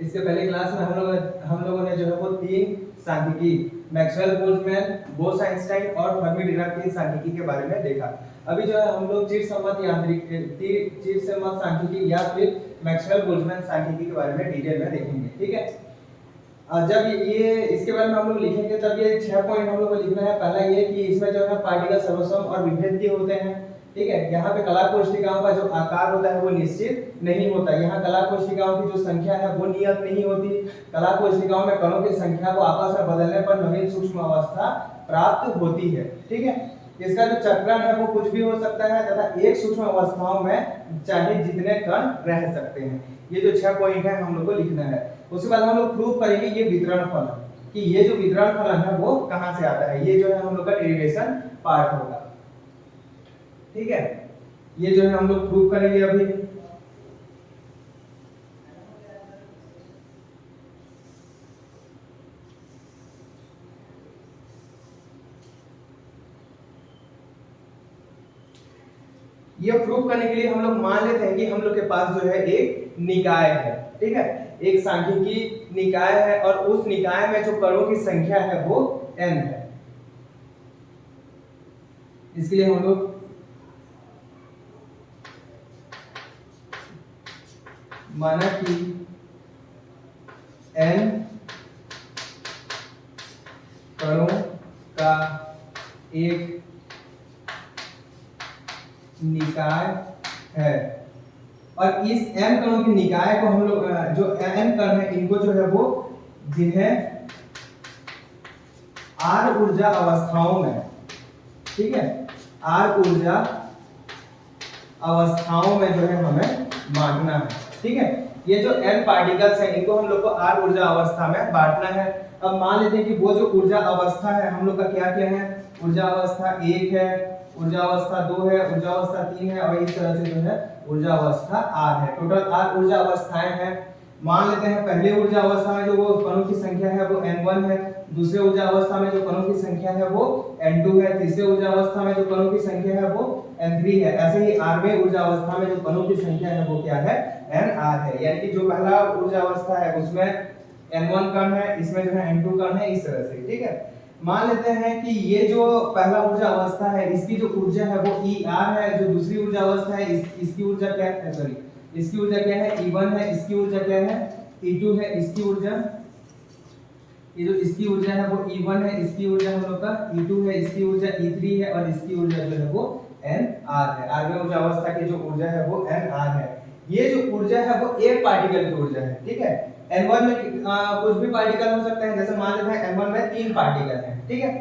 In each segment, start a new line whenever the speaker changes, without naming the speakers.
इसके पहले क्लास में हम लोगों ने जो है वो तीन सांख्यिकी मैक्सवेल बोल्ट्जमैन, बोस आइंस्टाइन और फर्मी डिराक तीन सांख्यिकी के बारे में देखा। अभी जो है हम लोग चिरसम्मत सांख्यिकी या फिर मैक्सवेल बोल्ट्जमैन सांख्यिकी के बारे में डिटेल में देखेंगे। ठीक है, जब ये इसके बारे में हम लोग लिखेंगे तब ये 6 पॉइंट हम लोग को लिखना है। पहला ये कि इसमें जो है पार्टिकल सर्वसम और विभेद्य होते हैं। ठीक है, यहाँ पे कला कोशिकाओं का जो आकार होता है वो निश्चित नहीं होता। यहाँ कला कोशिकाओं की जो संख्या है वो नियत नहीं होती। कला कोशिकाओं में कणों की संख्या को आपस में बदलने पर नवीन सूक्ष्म अवस्था प्राप्त होती है। ठीक है, इसका जो चक्रण है वो कुछ भी हो सकता है तथा एक सूक्ष्म अवस्थाओं में चाहे जितने कण रह सकते हैं। ये जो 6 पॉइंट है हम लोग को लिखना है। उसके बाद हम लोग प्रूव करेंगे ये वितरण फलन, कि ये जो वितरण फलन है वो कहां से आता है। ये जो है हम लोग का डेरिवेशन पार्ट होगा। ठीक है, ये जो है हम लोग प्रूव करेंगे अभी। ये प्रूव करने के लिए हम लोग मान लेते हैं कि हम लोग के पास जो है एक निकाय है। ठीक है, एक सांख्यिकी निकाय है और उस निकाय में जो कणों की संख्या है वो n है। इसके लिए हम लोग माना कि n कणों का एक निकाय है और इस n कणों की निकाय को हम लोग जो n कण है इनको जो है वो जिन्हें r ऊर्जा अवस्थाओं में, ठीक है, r ऊर्जा अवस्थाओं में जो है हमें बांटना है। ठीक है, ये जो n पार्टिकल्स हैं इनको हम लोग को r ऊर्जा अवस्था में बांटना है। अब मान लेते हैं कि वो जो ऊर्जा अवस्था है हम लोग का क्या क्या है, ऊर्जा अवस्था 1 है, ऊर्जा अवस्था 2 है, ऊर्जा अवस्था 3 है और इस तरह से जो है ऊर्जा अवस्था r है। टोटल r ऊर्जा अवस्थाएं हैं। मान लेते हैं पहले ऊर्जा अवस्था में जो वो कणों की संख्या है वो n1 है, दूसरे ऊर्जा अवस्था में जो कणों की संख्या है वो n2 है, तीसरे ऊर्जा अवस्था में जो कणों की संख्या है वो n3 है। ऐसे ही rवें ऊर्जा अवस्था में जो कणों की संख्या है वो क्या है, nr है। यानी कि जो पहला ऊर्जा अवस्था है उसमें n1 कण है, इसमें जो है n2 कण है, इस तरह से। ठीक है, मान लेते हैं कि ये जो पहला ऊर्जा अवस्था है इसकी जो ऊर्जा है वो ER है, जो दूसरी ऊर्जा अवस्था है इसकी ऊर्जा क्या है, सॉरी इसकी ऊर्जा क्या है, E1 है, इसकी ऊर्जा क्या है, E2 है, इसकी ऊर्जा, ये जो इसकी ऊर्जा है वो E1 है, इसकी ऊर्जा हम लोग का E2 है, इसकी ऊर्जा E3 है और इसकी ऊर्जा जो है वो nr है। rवें ऊर्जा अवस्था की जो ऊर्जा है वो nr है। ये जो ऊर्जा है वो एक पार्टिकल की ऊर्जा है। ठीक है, n1 में कुछ भी पार्टिकल हो सकते हैं। जैसे मान लेते हैं n1 में 3 पार्टिकल हैं। ठीक है,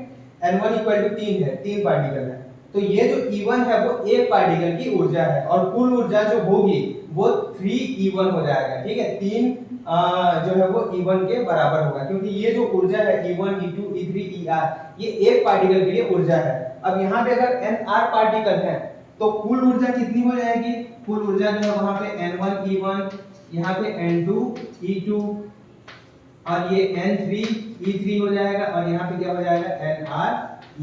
n1 = 3 है, 3 पार्टिकल है, तो ये जो E1 है वो एक पार्टिकल की ऊर्जा है और कुल ऊर्जा जो होगी वो 3E1 हो जाएगा। ठीक है, 3 जो है वो E1 के बराबर होगा, क्योंकि ये जो ऊर्जा है E1, E2, E3, ER ये एक पार्टिकल के लिए ऊर्जा है। अब यहाँ पे अगर nr पार्टिकल है तो कुल ऊर्जा कितनी हो जाएगी, कुल ऊर्जा जो है वहां पे n1 E1, यहाँ पे n2 E2 और ये n3 E3 हो जाएगा और यहाँ पे क्या हो जाएगा, nr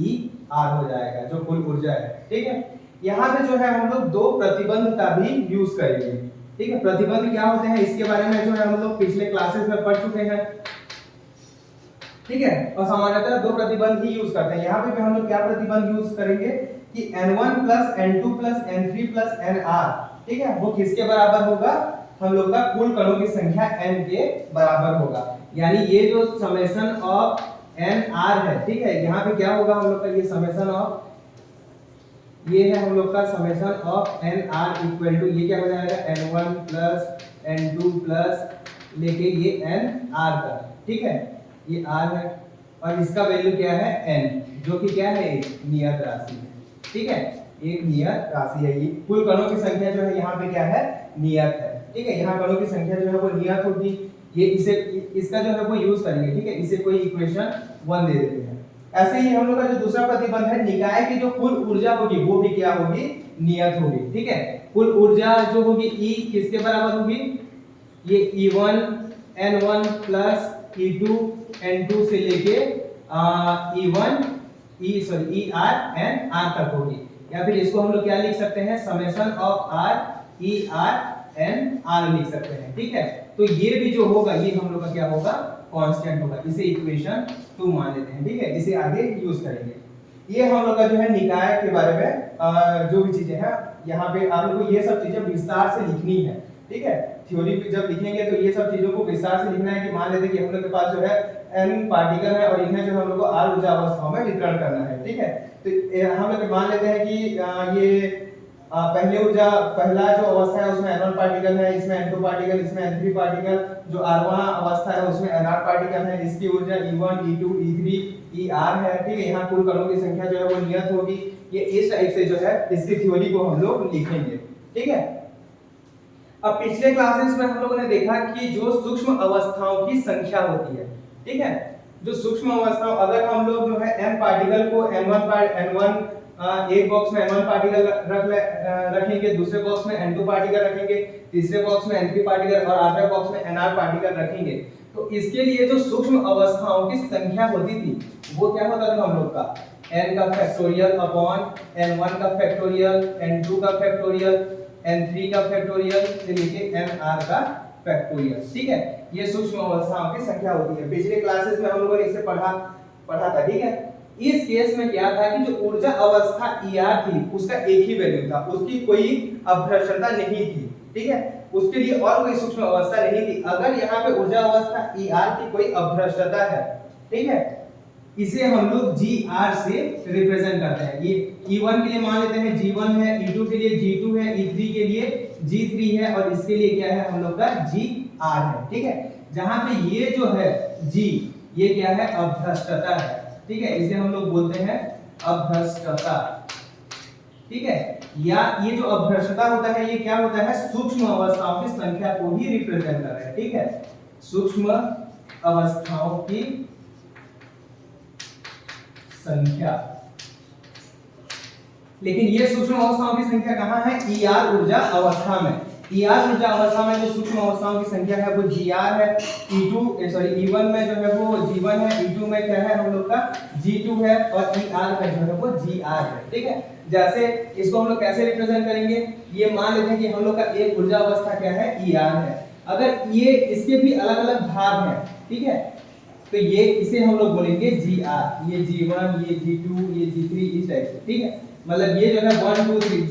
ER हो जाएगा जो कुल ऊर्जा है। ठीक है, यहाँ पे जो है हम लोग दो प्रतिबंध का भी यूज करेंगे। ठीक है, प्रतिबंध क्या होते हैं इसके बारे में जो है हम लोग पिछले क्लासेस में पढ़ चुके हैं। ठीक है, और सामान्यतः दो प्रतिबंध ही यूज करते हैं। यहाँ पे भी हम लोग क्या प्रतिबंध यूज करेंगे कि n1 + n2 + n3 + nr, ठीक है, वो किसके बराबर होगा, हम लोग का कुल कणों की संख्या n के बराबर होगा। यानी ये जो समेशन ऑफ nr है, ठीक है, यहाँ पे क्या होगा हम लोग का, ये समेशन ऑफ, ये है हम लोग का summation of nr equal to, ये क्या हो जाएगा, n1 + n2 + लेके ये nr का। ठीक है, ये r है और इसका वैल्यू क्या है, n, जो कि क्या है, एक नियत राशि है। ठीक है, एक नियत राशि है। ये कुल कणों की संख्या जो है यहाँ पे क्या है, नियत है। ठीक है, यहाँ कणों की संख्या जो है वो नियत होगी। ये इसे इसका जो है वो यूज करेंगे। ठीक है, इसे कोई इक्वेशन 1 दे देते हैं। ऐसे ही हम लोग का जो दूसरा प्रतिबंध है, निकाय की जो कुल ऊर्जा होगी वो भी क्या होगी, नियत होगी। ठीक है, कुल ऊर्जा जो होगी E किसके बराबर होगी, ये E1 n1 + E2 n2 से लेके E1 ER nr तक होगी। या फिर इसको हम लोग क्या लिख सकते हैं, summation of r ER N R लिख सकते हैं, ठीक है। तो ये भी जो होगा ये हम लोग का क्या होगा, कांस्टेंट होगा। इसे इक्वेशन 2 मान लेते हैं, ठीक है। इसे आगे यूज करेंगे। ये हम लोग का जो है निकाय के बारे में जो भी चीजें हैं यहाँ पे आप लोग को ये सब चीजें विस्तार से लिखनी है, ठीक है। थ्योरी पे जब लिखेंगे तो ये सब चीजों को विस्तार से लिखना है कि मान लेते हैं कि हम लोग के पास जो है n पार्टिकल है और इन्हें जो हम लोग को r ऊर्जा अवस्थाओं में वितरण करना है, ठीक है। तो हम लोग मान लेते हैं कि ये पहला जो अवस्था है उसमें n1 पार्टिकल है, इसमें n2 पार्टिकल, इसमें n3 पार्टिकल, जो r1 अवस्था है उसमें nr पार्टिकल है, इसकी ऊर्जा e1 e2 e3 er है, ठीक है। यहाँ कुल कणों की संख्या जो है वो नियत होगी। ये इस टाइप से जो है इसकी थ्योरी को हम लोग लिखेंगे, ठीक है। अब पिछले क्लासेस में हम लोगों ने देखा कि जो सूक्ष्म अवस्थाओं की संख्या होती है, ठीक है। जो सूक्ष्म अवस्थाओं, अगर हम लोग जो है n पार्टिकल को n1 एक बॉक्स में n1 पार्टिकल रखेंगे, दूसरे बॉक्स में n2 पार्टिकल रखेंगे, तीसरे बॉक्स में n3 पार्टिकल और आठवें बॉक्स में nr पार्टिकल रखेंगे, तो इसके लिए जो सूक्ष्म अवस्थाओं की संख्या होती थी वो क्या होता था हम लोग का, n का फैक्टोरियल अपॉन n1 का फैक्टोरियल, n2 का फैक्टोरियल, n3 का फैक्टोरियल से लेके nr का फैक्टोरियल, ठीक है। ये सूक्ष्म अवस्थाओं की संख्या होती है। पिछले क्लासेस में हम लोगों ने इसे पढ़ा था, ठीक है। इस केस में क्या था कि जो ऊर्जा अवस्था Er थी उसका एक ही वैल्यू था, उसकी कोई अभ्रष्टता नहीं थी, ठीक है। उसके लिए और कोई सूक्ष्म अवस्था नहीं थी। अगर यहाँ पे ऊर्जा अवस्था Er की कोई अभ्रष्टता है, ठीक है, इसे हम लोग Gr से रिप्रेजेंट करते हैं। ये E1 के लिए मान लेते हैं G1 है, E2 के लिए G2 है, E3 के लिए G3 है और इसके लिए क्या है हम लोग का Gr है, ठीक है। जहां पे ये जो है G, ये क्या है, अभ्रष्टता है, ठीक है। इसे हम लोग बोलते हैं अभ्रष्टता, ठीक है। या ये जो अभ्रष्टता होता है ये क्या होता है, सूक्ष्म अवस्थाओं की संख्या को ही रिप्रेजेंट कर रहा है, ठीक है। सूक्ष्म अवस्थाओं की संख्या, लेकिन ये सूक्ष्म अवस्थाओं की संख्या कहाँ है, Er ऊर्जा अवस्था में। Er ऊर्जा अवस्था में जो सूक्ष्म अवस्थाओं की संख्या है वो Gr है, E1 में जो है वो G1 है, E2 में क्या है हम लोग का G2 है और Er में जो है वो Gr है, ठीक है। जैसे इसको हम लोग कैसे रिप्रेजेंट करेंगे, ये मान लेते हैं कि हम लोग का एक ऊर्जा अवस्था क्या है, Er है। अगर ये इसके भी अलग अलग भाग हैं, ठीक है, तो ये इसे हम लोग बोलेंगे Gr, ये G1, ये G2, ये G3, इस टाइप से, ठीक है। मतलब ये जो है 1 2 3,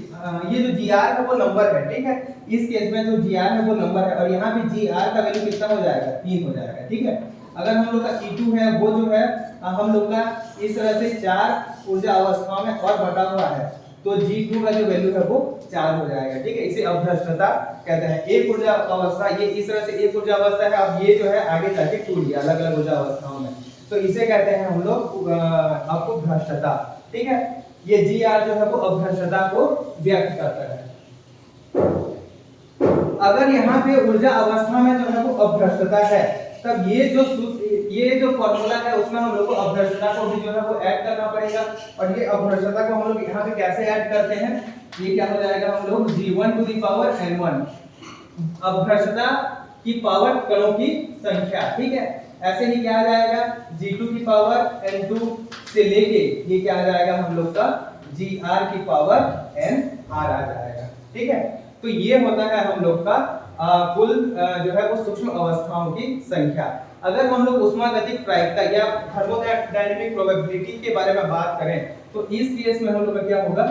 ये जो Gr है वो नंबर है, ठीक है। इस केस में जो Gr है वो नंबर है और यहाँ पे Gr का वैल्यू कितना हो जाएगा, 3 हो जाएगा, ठीक है। अगर हम लोग का E2 है वो जो है हम लोग का इस तरह से 4 ऊर्जा अवस्थाओं में और बटा हुआ है, तो G2 का जो वैल्यू है वो 4 हो जाएगा, ठीक है। इसे अभ्रष्टता कहते हैं। एक ऊर्जा अवस्था, ये इस तरह से एक ऊर्जा अवस्था है, अब ये जो है आगे जाके टूट गया अलग अलग ऊर्जा अवस्थाओं में, तो इसे कहते हैं हम लोग आपको भ्रष्टता, ठीक है। ये Gr जो है वो अभ्रष्टता को व्यक्त करता है। अगर यहाँ पे ऊर्जा अवस्था में जो है वो अभ्रष्टता है, तब ये जो फॉर्मूला है उसमें हम लोग को अभ्रष्टता को भी जो है वो ऐड करना पड़ेगा। और ये अभ्रष्टता को हम लोग यहाँ पे कैसे ऐड करते हैं, ये क्या हो जाएगा, हम लोग G1 to the power n1, अभ्रष्टता की पावर कणों की संख्या, ठीक है। ऐसे ही क्या आ जाएगा, G2 की पावर n2 से लेके ये क्या आ जाएगा हम लोग का Gr की पावर nr आ जाएगा, ठीक है। तो ये होता है हम लोग का कुल जो है वो सूक्ष्म अवस्थाओं की संख्या। अगर हम लोग ऊष्मागतिक प्रायिकता या थर्मोडायनामिक प्रोबेबिलिटी के बारे में बात करें तो इस केस में हम लोग का क्या होगा,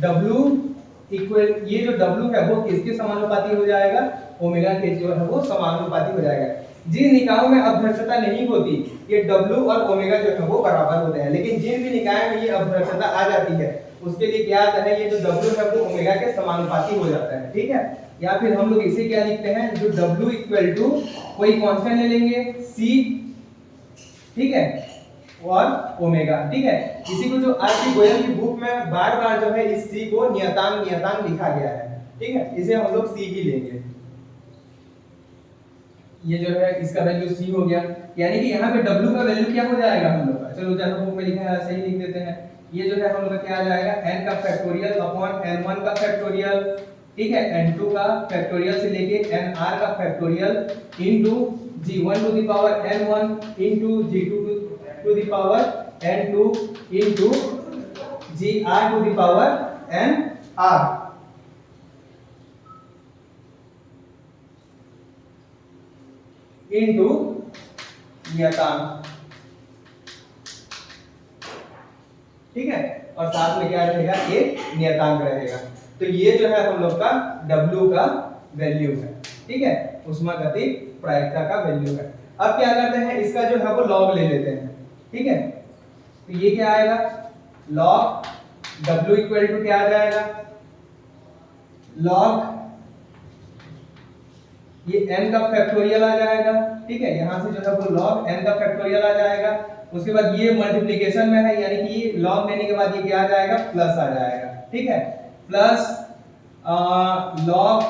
W इक्वल, ये जो W है वो किसके समानुपाती हो जाएगा, ओमेगा के जो है वो समानुपाती हो जाएगा। जिन निकायों में अभ्रष्टता नहीं होती ये W और ओमेगा जो है वो बराबर होते हैं, लेकिन जिन भी निकाय में ये अभ्रष्टता आ जाती है उसके लिए क्या आता है, ये जो W है वो ओमेगा के समानुपाती हो जाता है, ठीक है। या फिर हम लोग इसे क्या लिखते हैं, जो W इक्वल टू कोई कांस्टेंट ले लेंगे C, ठीक है, और ओमेगा, ठीक है। इसी को जो आरसी गोयल की बुक में बार बार जो है इस C को नियतांक लिखा गया है, ठीक है। इसे हम लोग C ही लेंगे। ये जो है इसका वैल्यू C हो गया, यानी कि यहाँ पे W का वैल्यू क्या हो जाएगा हम लोग का, चलो जैसा बुक में लिखा है सही लिख देते हैं। ये जो है हम लोग का क्या आ जाएगा, n का फैक्टोरियल अपॉन n1 का फैक्टोरियल, ठीक है, n2 का फैक्टोरियल से लेके nr का factorial into G1 to the power n1 into G2 to the power n2 into Gr to the power nr। Into नियतांक, ठीक है, और साथ में क्या रहेगा, एक नियतांक रहेगा। तो ये जो है हम लोग का W का वैल्यू है, ठीक है, ऊष्मागतिक प्रायिकता का वैल्यू है। अब क्या करते हैं, इसका जो है वो लॉग ले लेते हैं, ठीक है। तो ये क्या आएगा, लॉग W इक्वल टू क्या आ जाएगा, लॉग ये n का फैक्टोरियल आ जाएगा, ठीक है, यहां से जो है वो log n का फैक्टोरियल आ जाएगा। उसके बाद ये मल्टीप्लिकेशन में है, यानी कि log लेने के बाद ये क्या आ जाएगा, प्लस आ जाएगा, ठीक है, प्लस log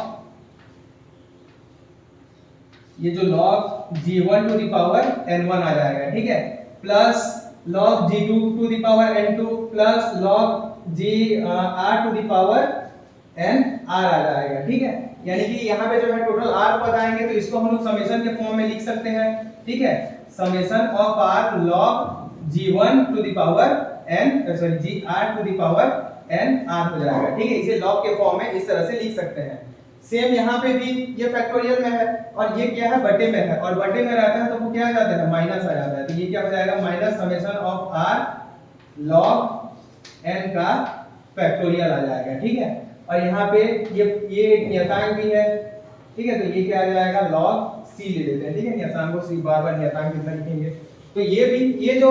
ये जो log g1 to the power n1 आ जाएगा, ठीक है, plus log g2 to the power n2 plus log gr to the power nr आ जाएगा, ठीक है। यानी कि यहाँ पे जो है टोटल r बताएंगे तो इसको हम लोग समेशन के फॉर्म में लिख सकते हैं, ठीक है, summation of r log g1 to the power n sorry gr to the power nr हो जाएगा, ठीक है। इसे log के फॉर्म में इस तरह से लिख सकते हैं। सेम यहाँ पे भी ये फैक्टोरियल में है और ये क्या है, बटे में है, और बटे में रहता है तो वो क्या आ जाता है, माइनस आ जाता है। तो ये क्या हो जाएगा, minus summation of r log n का फैक्टोरियल आ जाएगा, ठीक है। और यहाँ पे ये नियतांक भी है, ठीक है, तो ये क्या आ जाएगा, log c ले लेते हैं, ठीक है, नियतांक को c, बार बार नियतांक कितना लिखेंगे। तो ये भी, ये जो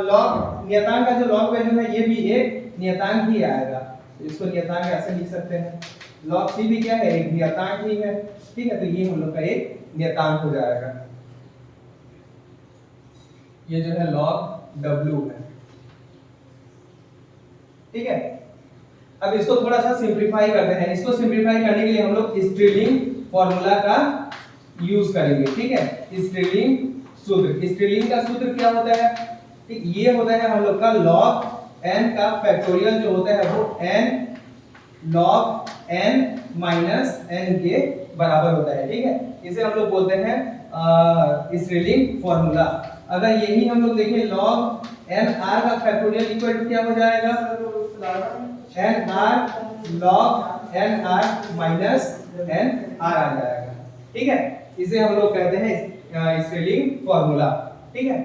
log नियतांक का जो log वैल्यू है ये भी एक नियतांक ही आएगा, तो इसको नियतांक ऐसे लिख सकते हैं। log c भी क्या है, एक नियतांक ही है, ठीक है, तो ये हम लोग का एक नियतांक हो जाएगा। ये जो है log w है, ठीक है। अब इसको थोड़ा सा सिंपलीफाई करते हैं। इसको सिंपलीफाई करने के लिए हम लोग स्ट्रिलिंग फॉर्मूला का यूज करेंगे, ठीक है, स्ट्रिलिंग सूत्र। स्ट्रिलिंग का सूत्र क्या होता है, ठीक, ये होता है हम लोग का log n का फैक्टोरियल जो होता है वो n log n minus n के बराबर होता है, ठीक है। इसे हम लोग बोलते हैं स्ट्रिलिंग फॉर्मूला। अगर यही हम लोग देखें log n r का फैक्टोरियल इक्वल टू क्या हो जाएगा, n r log n r minus n r आ जाएगा, ठीक है। इसे हम लोग कहते हैं स्ट्रिलिंग फॉर्मूला, ठीक है।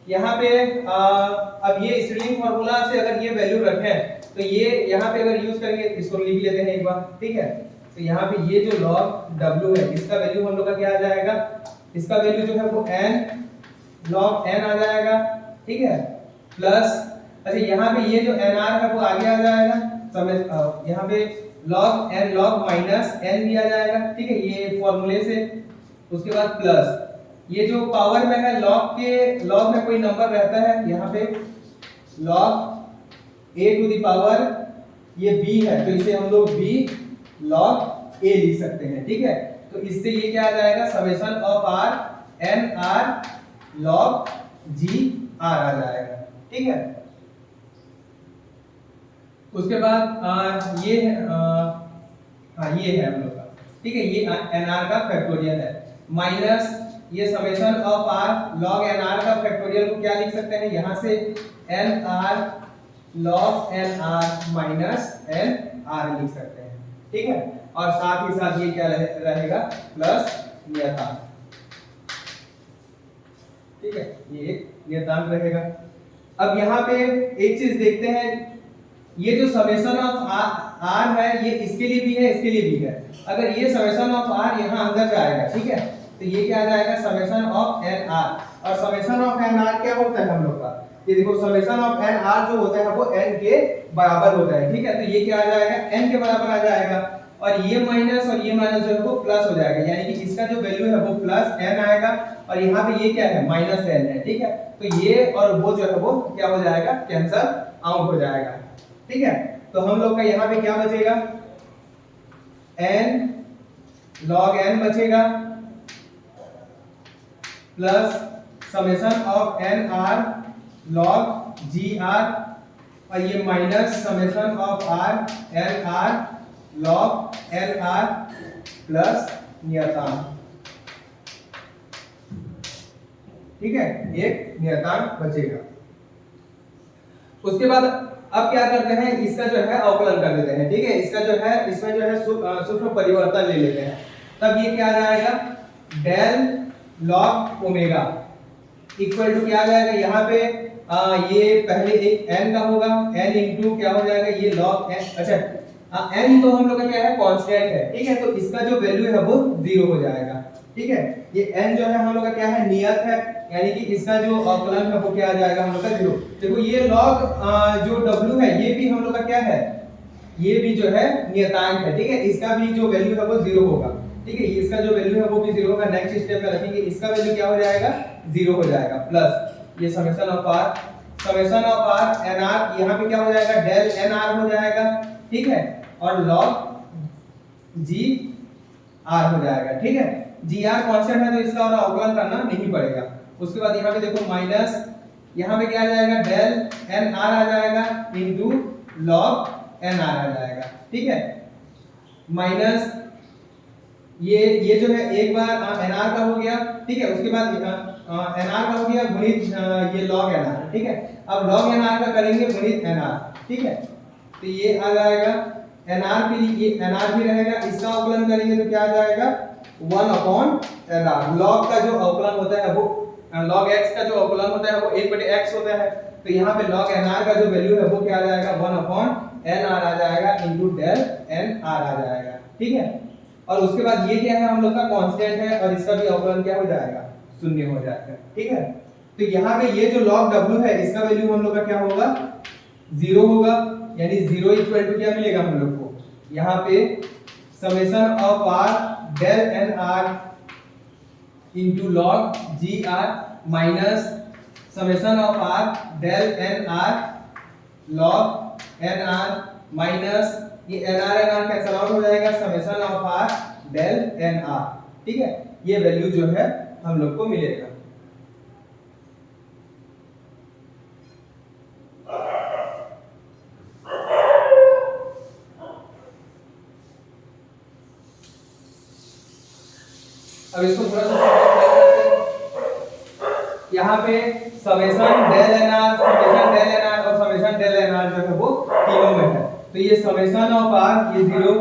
यहाँ पे अब ये स्ट्रिलिंग फॉर्मूला से अगर ये वैल्यू रखें तो ये यहाँ पे अगर यूज करेंगे, इसको लिख लेते हैं एक बार, ठीक है। तो यहाँ पे ये जो log w है इसका वैल्यू हम लोग का क्या आ जाएगा, इसका वैल्यू जो है वो n log n आ जाएगा, ठीक है, प्लस अच्छा यहाँ पे ये जो nr है वो आगे आ जाएगा, यहाँ पे log n log minus n भी आ जाएगा, ठीक है, ये फॉर्मूले से। उसके बाद प्लस ये जो पावर में है log में कोई नंबर रहता है, यहाँ पे log a to the power ये b है तो इसे हम लोग b log a लिख सकते हैं, ठीक है। तो इससे ये क्या आ जाएगा, summation of r n r log g r आ जाएगा, ठीक है। उसके बाद ये हाँ ये है हम लोग का, ठीक है, ये nr का फैक्टोरियल है, माइनस ये summation of r log nr का फैक्टोरियल को क्या लिख सकते हैं, यहाँ से nr log nr minus nr लिख सकते हैं, ठीक है। और साथ ही साथ ये क्या रहेगा, प्लस नियतांक, ठीक है, ये एक नियतांक रहेगा। अब यहाँ पे एक चीज देखते हैं, ये जो समेशन ऑफ r है ये इसके लिए भी है, इसके लिए भी है। अगर ये समेशन ऑफ r यहाँ अंदर जाएगा, ठीक है, तो ये क्या आ जाएगा, समेशन ऑफ nr। और समेशन ऑफ nr क्या होता है हम लोग का, ये देखो समेशन ऑफ nr जो होता है वो n के बराबर होता है, ठीक है। तो ये क्या आ जाएगा, n के बराबर आ जाएगा, और ये माइनस और ये माइनस जो है वो प्लस हो जाएगा, यानी कि इसका जो वैल्यू है वो प्लस n आएगा, और यहाँ पे ये क्या है, माइनस n है, ठीक है। तो ये और वो जो है वो क्या हो जाएगा, कैंसल आउट हो जाएगा, ठीक है। तो हम लोग का यहाँ पे क्या बचेगा, n log n बचेगा plus summation of n r log g r, और ये minus summation of r n r log n r plus नियतांक, ठीक है, एक नियतांक बचेगा। उसके बाद अब क्या करते हैं, इसका जो है अवकलन कर देते हैं, ठीक है। इसका जो है इसमें जो है सूक्ष्म परिवर्तन ले लेते हैं, तब ये क्या आ जाएगा, del log omega equal to क्या आ जाएगा यहाँ पे ये पहले एक n का होगा, n इंटू क्या हो जाएगा ये log n। अच्छा n तो हम लोग का क्या है कांस्टेंट है, ठीक है, तो इसका जो वैल्यू है वो 0 हो जाएगा, ठीक है। ये n जो है हम लोग का क्या है नियत है, यानी कि इसका जो अवकलन है वो क्या आ जाएगा हम लोग का 0। देखो ये log जो w है ये भी हम लोग का क्या है, ये भी जो है नियतांक है, ठीक है, इसका भी जो वैल्यू है वो 0 होगा, ठीक है, इसका जो वैल्यू है वो भी 0 होगा। नेक्स्ट स्टेप में रखेंगे इसका वैल्यू क्या हो जाएगा 0 हो जाएगा, प्लस ये समेशन ऑफ r nr यहाँ पे क्या हो जाएगा डेल nr हो जाएगा, ठीक है, और log g r हो जाएगा, ठीक है। gr कांस्टेंट है तो इसका और अवकलन करना नहीं पड़ेगा। उसके बाद यहाँ पे देखो माइनस यहाँ पे क्या आ जाएगा डेल nr आ जाएगा इनटू log nr आ जाएगा, ठीक है, माइनस ये जो है एक बार nr का हो गया, ठीक है, उसके बाद nr का हो गया गुणित ये log nr, ठीक है। अब log nr का करेंगे गुणित nr, ठीक है, तो ये आ जाएगा nr भी, ये nr भी रहेगा, इसका अवकलन करेंगे तो क्या आ जाएगा 1/nr। log का जो अवकलन होता है वो log x का जो अवकलन होता है वो 1/x होता है, तो यहाँ पे log nr का जो वैल्यू है वो क्या आ जाएगा 1/nr आ जाएगा इनटू डेल nr आ जाएगा, ठीक है। और उसके बाद ये क्या है हम लोग का कांस्टेंट है और इसका भी अवकलन क्या हो जाएगा 0 हो जाएगा, ठीक है। तो यहाँ पे ये जो log w है इसका वैल्यू हम लोग का क्या होगा 0 होगा, यानी 0 इक्वल टू क्या मिलेगा हम लोग को यहाँ पे summation of r del nr into log gr minus summation of r del nr log nr minus ये nr कैंसिल आउट हो जाएगा summation of r del nr, ठीक है, ये वैल्यू जो है हम लोग को मिलेगा। अब इसको थोड़ा सा सिंपलीफाई करते हैं। यहाँ पे समेशन डेल nr और समेशन डेल nr जो है वो तीनों में है, तो ये समेशन ऑफ r ये 0,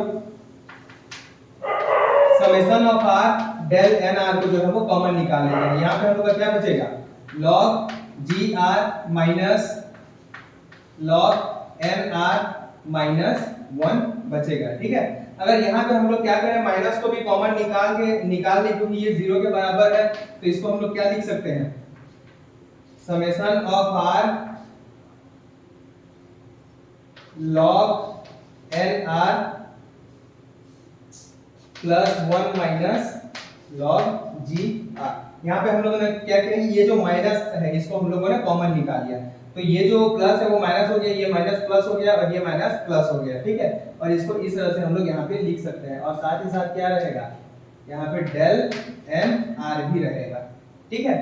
summation of r del nr को जो है वो कॉमन निकाल लेंगे। यहाँ पे हम लोग का क्या बचेगा log gr minus log nr minus 1 बचेगा, ठीक है। अगर यहाँ पे हम लोग क्या करें माइनस को भी कॉमन निकाल ले क्योंकि ये 0 के बराबर है, तो इसको हम लोग क्या लिख सकते हैं summation of r log nr plus 1 minus log gr। यहाँ पे हम लोगों ने क्या करेंगे ये जो माइनस है इसको हम लोगों ने कॉमन निकाल लिया, तो ये जो प्लस है वो माइनस हो गया, ये माइनस प्लस हो गया और ये माइनस प्लस हो गया, ठीक है। और इसको इस तरह से हम लोग यहाँ पे लिख सकते हैं और साथ ही साथ क्या रहेगा यहाँ पे डेल nr भी रहेगा, ठीक है,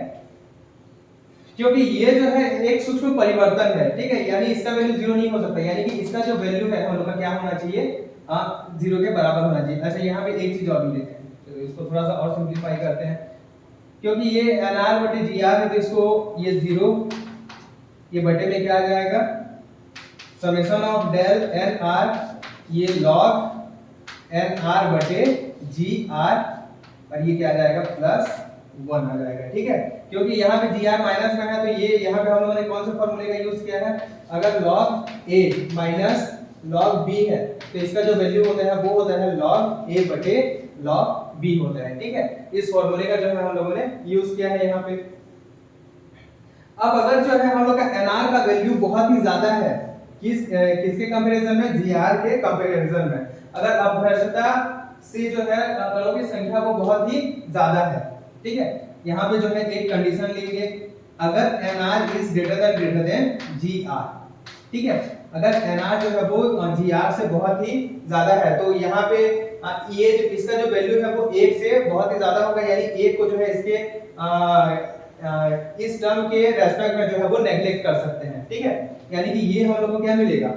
क्योंकि ये जो है एक सूक्ष्म परिवर्तन है, ठीक है, यानी इसका वैल्यू 0 नहीं हो सकता, यानी कि इसका जो वैल्यू है हम लोग का क्या होना चाहिए 0 के बराबर होना चाहिए। अच्छा यहाँ पे एक चीज और भी लेते हैं, तो इसको थोड़ा सा और सिंपलीफाई करते हैं, क्योंकि ये nr बटे gr है तो इसको ये 0 ये बटे में क्या आ जाएगा समेशन ऑफ डेल nr ये log nr बटे gr और ये क्या आ जाएगा प्लस 1 आ जाएगा, ठीक है, क्योंकि यहाँ पे gr माइनस में है तो ये यहाँ पे हम लोगों ने कौन से फॉर्मूले का यूज किया है, अगर log a minus log b है तो इसका जो वैल्यू होता है वो होता है log a बटे log b होता है, ठीक है। इस फॉर्मूले का जो है हम लोगों ने यूज किया है यहाँ पे। अब अगर जो है हम लोग का nr का वैल्यू बहुत ही ज्यादा है किसके कंपैरिजन में gr के कंपैरिजन में, अगर अपभ्रष्टता से जो है कणों की संख्या वो बहुत ही ज्यादा है, ठीक है, यहाँ पे जो है एक कंडीशन लेंगे अगर nr is greater than gr, ठीक है, अगर nr जो है वो gr से बहुत ही ज्यादा है तो यहाँ पे ये जो इसका जो वैल्यू है वो 1 से बहुत ही ज्यादा होगा, यानी 1 को जो है इसके इस टर्म के रेस्पेक्ट में जो है वो नेगलेक्ट कर सकते हैं, ठीक है, यानी कि ये हम लोग को क्या मिलेगा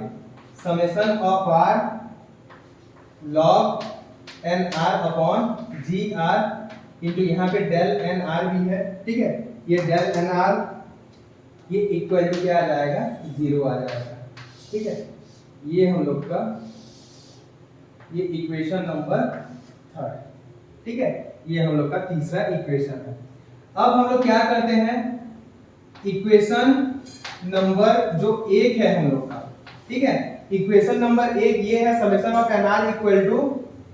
summation of r log nr upon gr into यहाँ पे डेल nr भी है, ठीक है, ये डेल nr ये इक्वल टू क्या आ जाएगा 0 आ जाएगा, ठीक है, ये हम लोग का ये इक्वेशन नंबर 3, ठीक है, ये हम लोग का तीसरा इक्वेशन है। अब हम लोग क्या करते हैं, इक्वेशन नंबर जो 1 है हम लोग का, ठीक है, इक्वेशन नंबर 1 ये है summation of N R equal to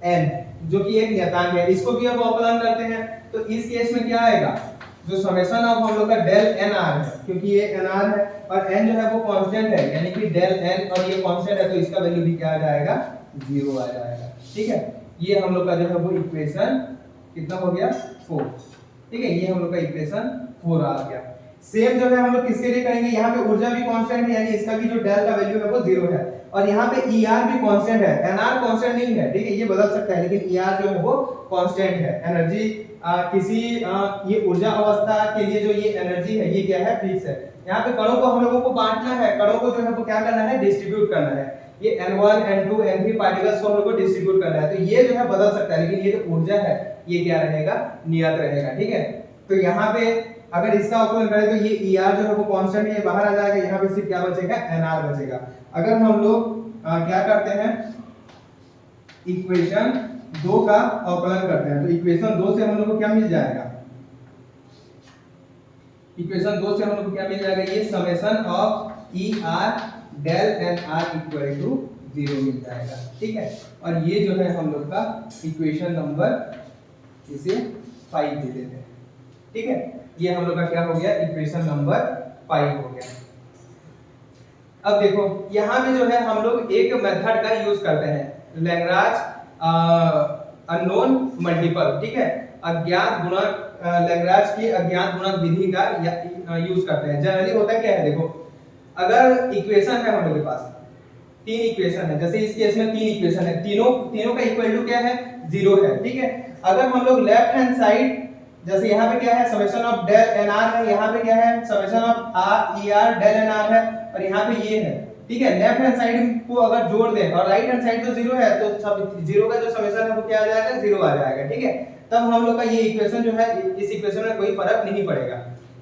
N, जो कि एक नियतांक है, इसको भी अब अवकलन करते हैं। तो इस केस में क्या आएगा, जो समेशन ऑफ हम लोग का डेल एन आर है, क्योंकि ये एन आर है और एन जो है वो कांस्टेंट है, यानी कि डेल एन और ये कांस्टेंट है, तो इसका वैल्यू भी क्या आ जाएगा, 0 आ जाएगा। ठीक है, ये हम लोग का जो है वो इक्वेशन कितना हो गया, 4। ठीक है, ये हम लोग का इक्वेशन 4 आ गया। सेम जो है हम लोग किसके लिए करेंगे, यहाँ पे ऊर्जा भी कांस्टेंट है, यानी इसका भी जो डेल का वैल्यू है वो 0 है, और यहाँ पे ER भी कांस्टेंट है, NR कांस्टेंट नहीं है, ठीक है, ये बदल सकता है, लेकिन ER जो है वो कांस्टेंट है। एनर्जी किसी ये ऊर्जा अवस्था के लिए जो ये एनर्जी है ये क्या है, फिक्स है। यहाँ पे कणों को हम लोगों को बांटना है, कणों को जो है वो क्या करना है, डिस्ट्रीब्यूट करना है। ये N1 N2 N3 पार्टिकल्स को हम लोग को डिस्ट्रीब्यूट करना है, तो ये जो है बदल सकता है, लेकिन ये जो ऊर्जा है ये क्या रहेगा, नियत रहेगा। ठीक है, तो यहाँ पे अगर इसका अवकलन करें तो ये ER जो है वो कांस्टेंट है, ये बाहर आ जाएगा, यहाँ पे सिर्फ क्या बचेगा, NR बचेगा। अगर हम लोग क्या करते हैं, इक्वेशन 2 का अवकलन करते हैं, तो इक्वेशन 2 से हम लोग को क्या मिल जाएगा, इक्वेशन 2 से हम लोग को क्या मिल जाएगा, ये summation of ER del NR equal to 0 मिल जाएगा। ठीक है, और ये जो है हम लोग का इक्वेशन नंबर इसे 5 दे देते हैं। ठीक है, ये हम लोग का क्या हो गया, इक्वेशन नंबर 5 हो गया। अब देखो यहाँ पे जो है हम लोग एक मेथड का यूज करते हैं, लैग्रांज अननोन मल्टीपल। ठीक है, अज्ञात गुणक, लैग्रांज की अज्ञात गुणक विधि का यूज करते हैं। जनरली होता क्या है, देखो अगर इक्वेशन है हम लोग के पास 3 इक्वेशन है, जैसे इस केस में 3 इक्वेशन है, तीनों का इक्वल टू क्या है, 0 है। ठीक है, अगर हम लोग लेफ्ट हैंड साइड, जैसे यहाँ पे क्या है, समेशन ऑफ डेल NR है, यहाँ पे क्या है, summation of ER del NR है, और यहाँ पे ये है। ठीक है, लेफ्ट हैंड साइड को अगर जोड़ दें और राइट हैंड साइड तो 0 है, तो सब 0 का जो समेशन है वो क्या आ जाएगा, 0 आ जाएगा। ठीक है, तब हम लोग का ये इक्वेशन जो है, इस इक्वेशन में कोई फर्क नहीं पड़ेगा।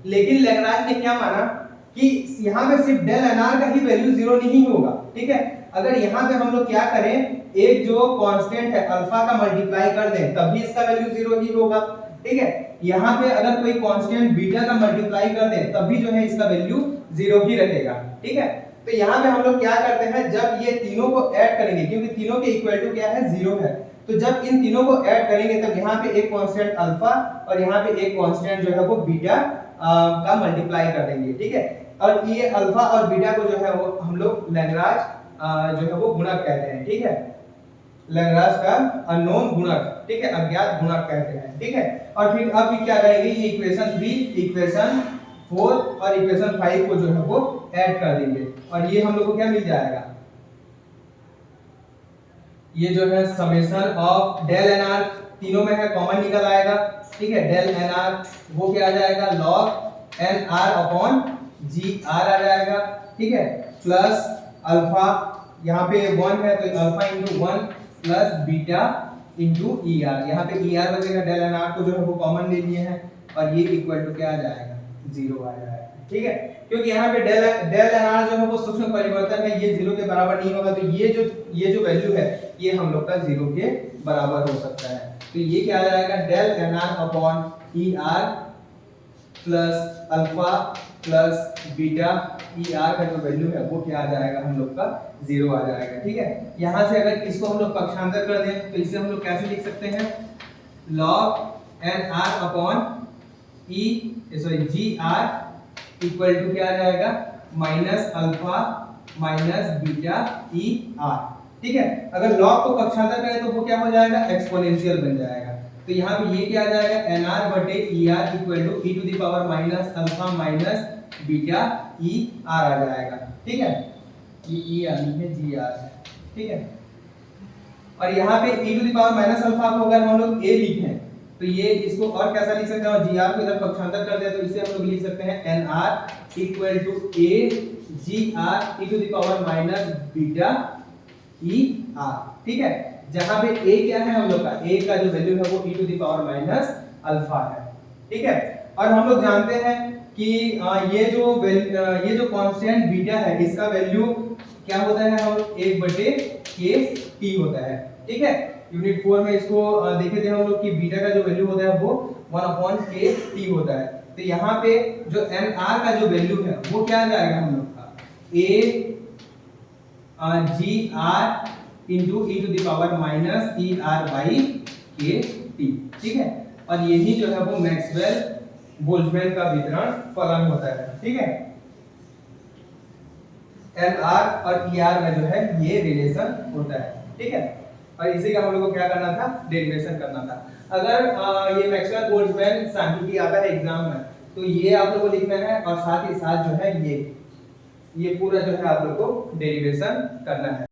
लेकिन लैग्रांज ने क्या माना कि यहाँ पे सिर्फ डेल NR का ही वैल्यू 0 नहीं होगा। ठीक है, अगर यहाँ पे हम लोग क्या करें, एक जो कांस्टेंट है अल्फा का मल्टीप्लाई कर दें, तभी इसका वैल्यू 0 ही होगा। ठीक है, यहाँ पे अगर कोई कांस्टेंट बीटा का मल्टीप्लाई कर दें, तब भी जो है इसका वैल्यू 0 ही रहेगा। ठीक है, तो यहाँ पे हम लोग क्या करते हैं, जब ये तीनों को ऐड करेंगे, क्योंकि तीनों के इक्वल टू क्या है, 0 है, तो जब इन तीनों को ऐड करेंगे तब यहाँ पे एक कांस्टेंट अल्फा और यहाँ पे एक कांस्टेंट जो है वो बीटा का मल्टीप्लाई कर देंगे। ठीक है, और ये अल्फा और बीटा को जो है वो हम लोग लैग्रांज जो है वो गुणक कहते हैं। ठीक है, लैग्रांज का अननोन गुणक, ठीक है, अज्ञात गुणक कहते हैं। ठीक है, और फिर अब क्या करेंगे, ये इक्वेशन 3, इक्वेशन 4 और इक्वेशन 5 को जो है वो ऐड कर देंगे, और ये हम लोग को क्या मिल जाएगा, ये जो है समेशन ऑफ डेल NR तीनों में है, कॉमन निकल आएगा। ठीक है, डेल NR वो क्या आ जाएगा, log NR अपॉन GR आ जाएगा। ठीक है, प्लस अल्फा, यहाँ पे 1 है तो alpha into 1 plus beta into ER, यहाँ पे ER बचेगा, डेल NR को जो है वो कॉमन ले लिए हैं, और ये इक्वल टू क्या आ जाएगा, 0 आ जाएगा। ठीक है, क्योंकि यहाँ पे डेल NR जो है वो सूक्ष्म परिवर्तन है, ये 0 के बराबर नहीं होगा, तो ये जो वैल्यू है ये हम लोग का 0 के बराबर हो सकता है। तो ये क्या आ जाएगा, del NR upon ER plus alpha plus beta, ER का जो वैल्यू है वो क्या आ जाएगा, हम लोग का 0 आ जाएगा। ठीक है, यहाँ से अगर इसको हम लोग पक्षांतर कर दें तो इसे हम लोग कैसे लिख सकते हैं, log NR upon GR equal to क्या आ जाएगा, minus alpha minus beta ER। ठीक है, अगर log को पक्षांतर करें तो वो क्या हो जाएगा, एक्सपोनेंशियल बन जाएगा। तो यहाँ पे ये क्या आ जाएगा, NR बटे ER equal to e to the power minus alpha minus beta ER आ जाएगा। ठीक है, ये ER है, GR है। ठीक है, और यहाँ पे e to the power minus alpha को अगर हम लोग a लिखें तो ये इसको और कैसा लिख सकते हैं, और GR को इधर पक्षांतर कर दे तो इसे हम लोग लिख सकते हैं NR equal to a GR e to the power minus beta ER। ठीक है, जहां पे a क्या है हम लोग का, a का जो वैल्यू है वो e to the power minus alpha है। ठीक है, और हम लोग जानते हैं कि ये जो कांस्टेंट बीटा है इसका वैल्यू क्या होता है, हम लोग 1/kT होता है। ठीक है, यूनिट 4 में इसको देखे थे हम लोग कि बीटा का जो वैल्यू होता है वो 1/kT होता है। तो यहाँ पे जो nr का जो वैल्यू है वो क्या आ जाएगा हम लोग का a gr into e to the power minus er by kt, ठीक है। और यही जो है वो मैक्सवेल बोल्ट्जमैन का वितरण फलन होता है, ठीक है। nr और er में जो है ये रिलेशन होता है, ठीक है। और इसी का हम लोग को क्या करना था, डेरिवेशन करना था। अगर ये मैक्सवेल बोल्ट्जमैन सांख्यिकी आता है एग्जाम में तो ये आप लोग को लिखना है और साथ ही साथ जो है ये पूरा जो है आप लोग को डेरिवेशन करना है।